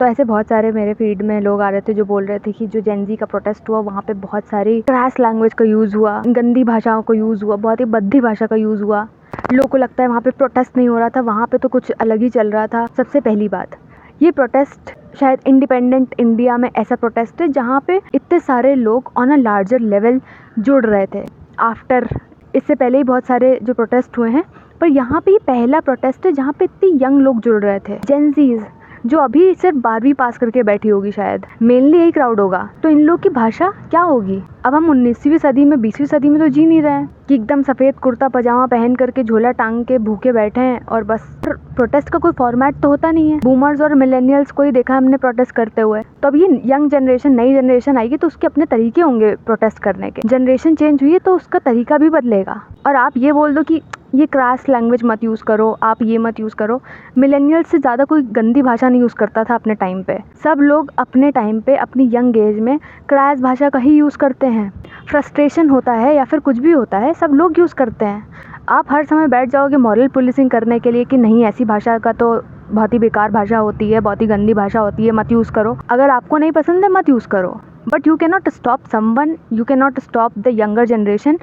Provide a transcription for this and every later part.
तो ऐसे बहुत सारे मेरे फीड में लोग आ रहे थे जो बोल रहे थे कि जो जेनजी का प्रोटेस्ट हुआ वहाँ पे बहुत सारी क्रैश लैंग्वेज का यूज़ हुआ, गंदी भाषाओं का यूज़ हुआ, बहुत ही भद्दी भाषा का यूज़ हुआ। लोगों को लगता है वहाँ पे प्रोटेस्ट नहीं हो रहा था, वहाँ पे तो कुछ अलग ही चल रहा था। सबसे पहली बात, ये प्रोटेस्ट शायद इंडिपेंडेंट इंडिया में ऐसा प्रोटेस्ट है जहाँ पे इतने सारे लोग ऑन अ लार्जर लेवल जुड़ रहे थे। आफ्टर इससे पहले ही बहुत सारे जो प्रोटेस्ट हुए हैं, पर यहाँ पे पहला प्रोटेस्ट है जहाँ पे इतने यंग लोग जुड़ रहे थे। जेनजीज जो अभी सिर्फ 12वीं पास करके बैठी होगी, शायद मेनली यही क्राउड होगा। तो इन लोग की भाषा क्या होगी? अब हम 19वीं सदी में 20वीं सदी में तो जी नहीं रहे हैं कि एकदम सफ़ेद कुर्ता पजामा पहन करके झोला टांग के भूखे बैठे हैं और बस। प्रोटेस्ट का कोई फॉर्मेट तो होता नहीं है। बूमर्स और मिलेनियल्स को ही देखा हमने प्रोटेस्ट करते हुए। तो अब ये यंग जनरेशन, नई जनरेशन आएगी तो उसके अपने तरीके होंगे प्रोटेस्ट करने के। जनरेशन चेंज हुई है तो उसका तरीका भी बदलेगा। और आप ये बोल दो कि ये क्रैश लैंग्वेज मत यूज़ करो, आप ये मत यूज़ करो। मिलेनियल्स से ज़्यादा कोई गंदी भाषा नहीं यूज़ करता था अपने टाइम पे। सब लोग अपने टाइम पे अपनी यंग एज में क्रैश भाषा का ही यूज़ करते हैं। फ्रस्ट्रेशन होता है या फिर कुछ भी होता है, सब लोग यूज़ करते हैं। आप हर समय बैठ जाओगे मॉरल पुलिसिंग करने के लिए कि नहीं, ऐसी भाषा का तो बहुत ही बेकार भाषा होती है, बहुत ही गंदी भाषा होती है, मत यूज़ करो। अगर आपको नहीं पसंद है मत यूज़ करो, but you can not stop someone, you can not stop the younger generation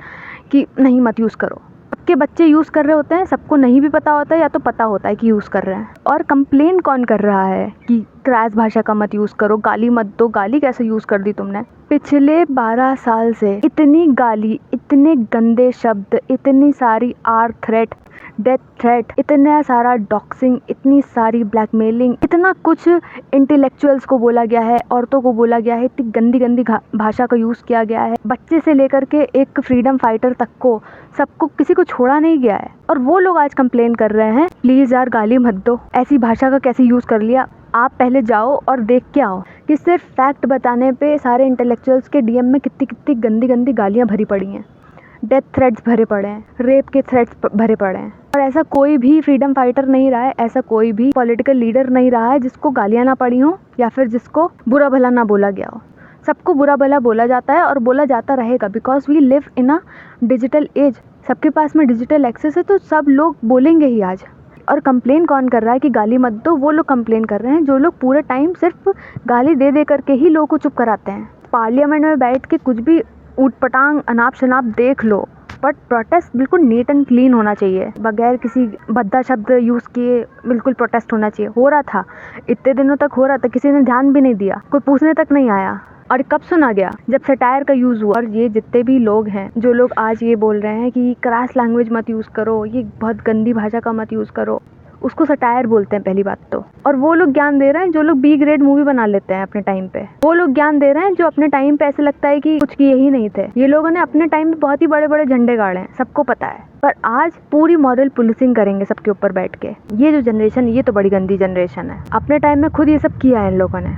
कि नहीं मत यूज़ करो। सबके बच्चे यूज़ कर रहे होते हैं, सबको नहीं भी पता होता है या तो पता होता है कि यूज़ कर रहे हैं। और कंप्लेन कौन कर रहा है कि क्रैश भाषा का मत यूज़ करो, गाली मत दो? गाली कैसे यूज़ कर दी तुमने? पिछले 12 साल से इतनी गाली, इतने गंदे शब्द, इतनी सारी आर थ्रेट, डेथ थ्रेट, इतना सारा डॉक्सिंग, इतनी सारी ब्लैकमेलिंग, इतना कुछ इंटेलेक्चुअल्स को बोला गया है, औरतों को बोला गया है, इतनी गंदी गंदी भाषा का यूज़ किया गया है। बच्चे से लेकर के एक फ्रीडम फाइटर तक को, सबको, किसी को छोड़ा नहीं गया है। और वो लोग आज कंप्लेन कर रहे हैं प्लीज़ यार गाली मत दो, ऐसी भाषा का कैसे यूज़ कर लिया। आप पहले जाओ और देख के आओ कि सिर्फ फैक्ट बताने पे सारे इंटेलेक्चुअल्स के डीएम में कितनी कितनी गंदी गंदी गालियाँ भरी पड़ी हैं, डेथ थ्रेट्स भरे पड़े हैं, रेप के थ्रेट्स भरे पड़े हैं। और ऐसा कोई भी फ्रीडम फाइटर नहीं रहा है, ऐसा कोई भी पॉलिटिकल लीडर नहीं रहा है जिसको गालियाँ ना पड़ी हों या फिर जिसको बुरा भला ना बोला गया हो। सबको बुरा भला बोला जाता है और बोला जाता रहेगा, because we live in a digital age. सबके पास में डिजिटल एक्सेस है तो सब लोग बोलेंगे ही आज। और कंप्लेन कौन कर रहा है कि गाली मत दो? वो लोग कंप्लेन कर रहे हैं जो लोग पूरे टाइम सिर्फ गाली दे दे करके ही लोगों को चुप कराते हैं। पार्लियामेंट में बैठ के कुछ भी ऊट पटांग अनाप शनाप देख लो, बट प्रोटेस्ट बिल्कुल नीट एंड क्लीन होना चाहिए, बगैर किसी भद्दा शब्द यूज़ किए बिल्कुल प्रोटेस्ट होना चाहिए। हो रहा था, इतने दिनों तक हो रहा था, किसी ने ध्यान भी नहीं दिया, कोई पूछने तक नहीं आया। और कब सुना गया? जब सटायर का यूज़ हुआ। और ये जितने भी लोग हैं जो लोग आज ये बोल रहे हैं कि क्रैश लैंग्वेज मत यूज़ करो, ये बहुत गंदी भाषा का मत यूज़ करो, उसको सटायर बोलते हैं पहली बात तो। और वो लोग ज्ञान दे रहे हैं जो लोग बी ग्रेड मूवी बना लेते हैं अपने टाइम पे। वो लोग ज्ञान दे रहे हैं जो अपने टाइम पे ऐसे लगता है कि कुछ किए ही नहीं थे। ये लोगों ने अपने टाइम पे बहुत ही बड़े बड़े झंडे गाड़े हैं, सबको पता है। पर आज पूरी मॉरल पुलिसिंग करेंगे सबके ऊपर बैठ के। ये जो जनरेशन, ये तो बड़ी गंदी जनरेशन है। अपने टाइम में खुद ये सब किया है इन लोगों ने,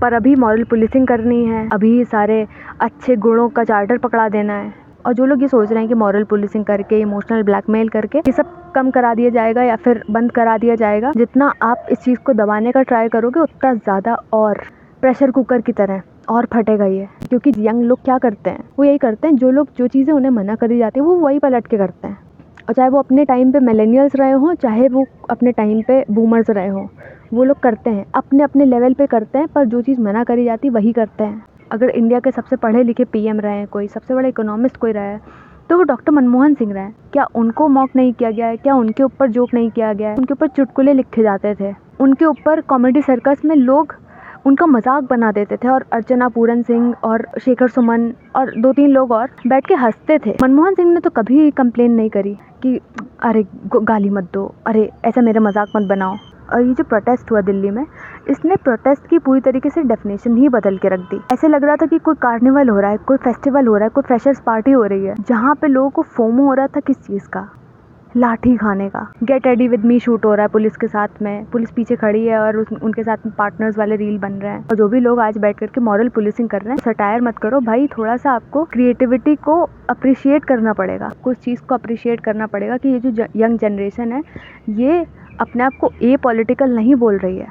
पर अभी मॉरल पुलिसिंग करनी है, अभी सारे अच्छे गुणों का चार्टर पकड़ा देना है। और जो लोग ये सोच रहे हैं कि मॉरल पुलिसिंग करके, इमोशनल ब्लैकमेल करके ये सब कम करा दिया जाएगा या फिर बंद करा दिया जाएगा, जितना आप इस चीज़ को दबाने का ट्राई करोगे उतना ज़्यादा और प्रेशर कुकर की तरह और फटेगा ये। क्योंकि यंग लोग क्या करते हैं, वो यही करते हैं, जो चीज़ें उन्हें मना करी जाती है वो वही पलट के करते हैं। और चाहे वो अपने टाइम पे मिलेनियल्स रहे हों, चाहे वो अपने टाइम पे बूमर्स रहे हों, वो लोग करते हैं, अपने अपने लेवल पे करते हैं, पर जो चीज़ मना करी जाती वही करते हैं। अगर इंडिया के सबसे पढ़े लिखे पीएम रहे हैं कोई, सबसे बड़ा इकोनॉमिस्ट कोई रहा है, तो वो डॉक्टर मनमोहन सिंह रहे हैं। क्या उनको मॉक नहीं किया गया है? क्या उनके ऊपर जोक नहीं किया गया है? उनके ऊपर चुटकुले लिखे जाते थे, उनके ऊपर कॉमेडी सर्कस में लोग उनका मजाक बना देते थे, और अर्चना पूरन सिंह और शेखर सुमन और 2-3 लोग और बैठ के हंसते थे। मनमोहन सिंह ने तो कभी कंप्लेन नहीं करी कि अरे गाली मत दो, अरे ऐसा मेरा मजाक मत बनाओ। और ये जो प्रोटेस्ट हुआ दिल्ली में, इसने प्रोटेस्ट की पूरी तरीके से डेफिनेशन ही बदल के रख दी। ऐसे लग रहा था कि कोई कार्निवल हो रहा है, कोई फेस्टिवल हो रहा है, कोई फ्रेशर्स पार्टी हो रही है, जहाँ पे लोगों को फोमो हो रहा था किस चीज़ का? लाठी खाने का। Get ready with me shoot हो रहा है पुलिस के साथ में, पुलिस पीछे खड़ी है और उनके साथ में पार्टनर्स वाले रील बन रहे हैं। और जो भी लोग आज बैठ करके मॉरल पुलिसिंग कर रहे हैं, सटायर मत करो भाई, थोड़ा सा आपको क्रिएटिविटी को अप्रिशिएट करना पड़ेगा, कुछ चीज़ को अप्रिशिएट करना पड़ेगा कि ये जो यंग जनरेशन है ये अपने आप को पॉलिटिकल नहीं बोल रही है,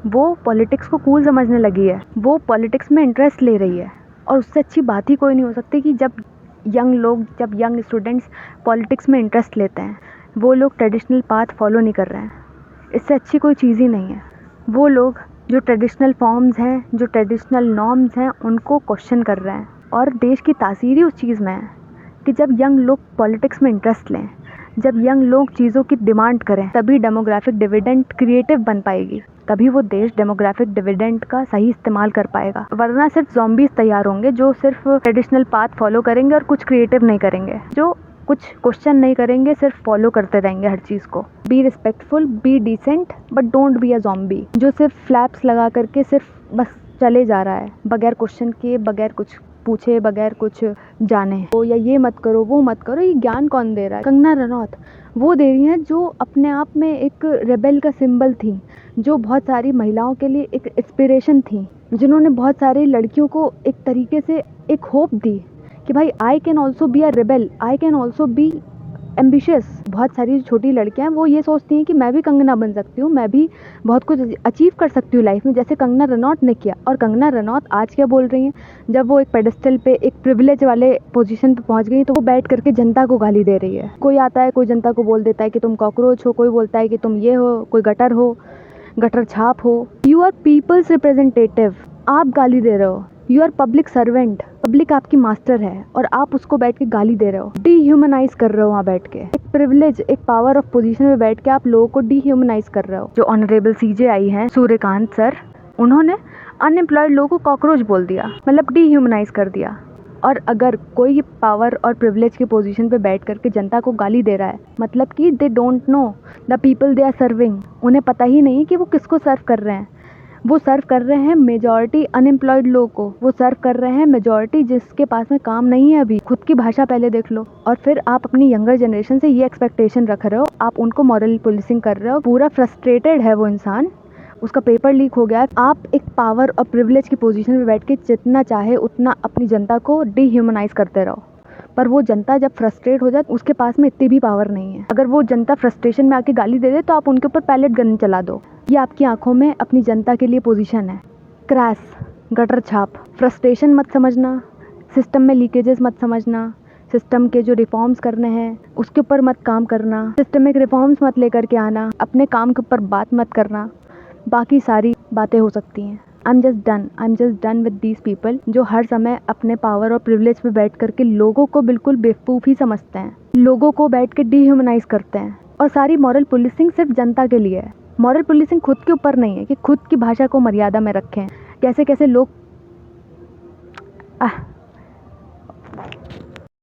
वो पॉलिटिक्स को कूल समझने लगी है, वो पॉलिटिक्स में इंटरेस्ट ले रही है। और उससे अच्छी बात ही कोई नहीं हो सकती कि जब यंग स्टूडेंट्स पॉलिटिक्स में इंटरेस्ट लेते हैं, वो लोग ट्रेडिशनल पाथ फॉलो नहीं कर रहे हैं, इससे अच्छी कोई चीज़ ही नहीं है। वो लोग जो ट्रेडिशनल फॉर्म्स हैं, जो ट्रेडिशनल नॉर्म्स हैं, उनको क्वेश्चन कर रहे हैं। और देश की तासीर ही उस चीज़ में है कि जब यंग लोग पॉलिटिक्स में इंटरेस्ट लें, जब यंग लोग चीज़ों की डिमांड करें, तभी डेमोग्राफिक डिविडेंड क्रिएटिव बन पाएगी, तभी वो देश डेमोग्राफिक डिविडेंड का सही इस्तेमाल कर पाएगा। वरना सिर्फ ज़ॉम्बीज़ तैयार होंगे जो सिर्फ ट्रेडिशनल पाथ फॉलो करेंगे और कुछ क्रिएटिव नहीं करेंगे, जो कुछ क्वेश्चन नहीं करेंगे, सिर्फ फॉलो करते रहेंगे हर चीज़ को। Be respectful, be decent, but don't be a zombie जो सिर्फ फ्लैप्स लगा करके सिर्फ बस चले जा रहा है बगैर क्वेश्चन किए, बगैर कुछ पूछे, बगैर कुछ जाने। तो या ये मत करो, वो मत करो, ये ज्ञान कौन दे रहा है? कंगना रनौत वो दे रही हैं जो अपने आप में एक रेबेल का सिंबल थी, जो बहुत सारी महिलाओं के लिए एक इंस्पिरेशन थी, जिन्होंने बहुत सारी लड़कियों को एक तरीके से एक होप दी कि भाई I can also be a rebel, I can also be ambitious. बहुत सारी छोटी लड़कियां वो ये सोचती हैं कि मैं भी कंगना बन सकती हूँ, मैं भी बहुत कुछ अचीव कर सकती हूँ लाइफ में, जैसे कंगना रनौत ने किया। और कंगना रनौत आज क्या बोल रही हैं, जब वो एक पेडेस्टल पे, एक प्रिविलेज वाले पोजीशन पे पहुंच गई, तो वो बैठ करके जनता को गाली दे रही है। कोई आता है, कोई जनता को बोल देता है कि तुम कॉकरोच हो, कोई बोलता है कि तुम ये हो, कोई गटर हो, गटर छाप हो। यू आर पीपल्स रिप्रेजेंटेटिव, आप गाली दे रहे हो। You are public servant, public आपकी मास्टर है और आप उसको बैठ के गाली दे रहे हो, डीह्यूमनाइज कर रहे हो। वहाँ बैठ के एक प्रिविलेज, एक पावर ऑफ पोजीशन में बैठ के आप लोगों को डीह्यूमनाइज कर रहे हो। जो ऑनरेबल सीजे आई हैं सूर्यकांत सर, उन्होंने अनएम्प्लॉयड लोगों को कॉकरोच बोल दिया, मतलब डीह्यूमनाइज कर दिया। और अगर कोई पावर और प्रिविलेज की पोजीशन पे बैठ करके जनता को गाली दे रहा है, मतलब कि they don't know the people they are serving. उन्हें पता ही नहीं कि वो किसको सर्व कर रहे हैं। वो सर्व कर रहे हैं मेजॉरिटी अनएम्प्लॉयड लोगों को, वो सर्व कर रहे हैं मेजॉरिटी जिसके पास में काम नहीं है अभी। खुद की भाषा पहले देख लो। और फिर आप अपनी यंगर जनरेशन से ये एक्सपेक्टेशन रख रहे हो, आप उनको मॉरल पुलिसिंग कर रहे हो। पूरा फ्रस्ट्रेटेड है वो इंसान, उसका पेपर लीक हो गया है। आप एक पावर और प्रिविलेज की पोजीशन में बैठ के जितना चाहे उतना अपनी जनता को डीह्यूमनाइज करते रहो, पर वो जनता जब फ्रस्ट्रेट हो जाए, उसके पास में इतनी भी पावर नहीं है। अगर वो जनता फ्रस्ट्रेशन में आके गाली दे दे तो आप उनके ऊपर पैलेट गन चला दो। ये आपकी आंखों में अपनी जनता के लिए पोजीशन है। क्रैश, गटर छाप। फ्रस्ट्रेशन मत समझना, सिस्टम में लीकेजेस मत समझना, सिस्टम के जो रिफॉर्म्स करने हैं उसके ऊपर मत काम करना, सिस्टमिक रिफॉर्म्स मत लेकर के आना, अपने काम के ऊपर बात मत करना। बाकी सारी बातें हो सकती हैं। I am just done with these people जो हर समय अपने पावर और प्रिविलेज पे बैठ करके लोगों को बिल्कुल बेवकूफ़ ही समझते हैं, लोगों को बैठ के डीह्यूमनाइज करते हैं। और सारी मॉरल पुलिसिंग सिर्फ जनता के लिए है। मॉरल पुलिसिंग खुद के ऊपर नहीं है कि खुद की भाषा को मर्यादा में रखें। कैसे कैसे लोग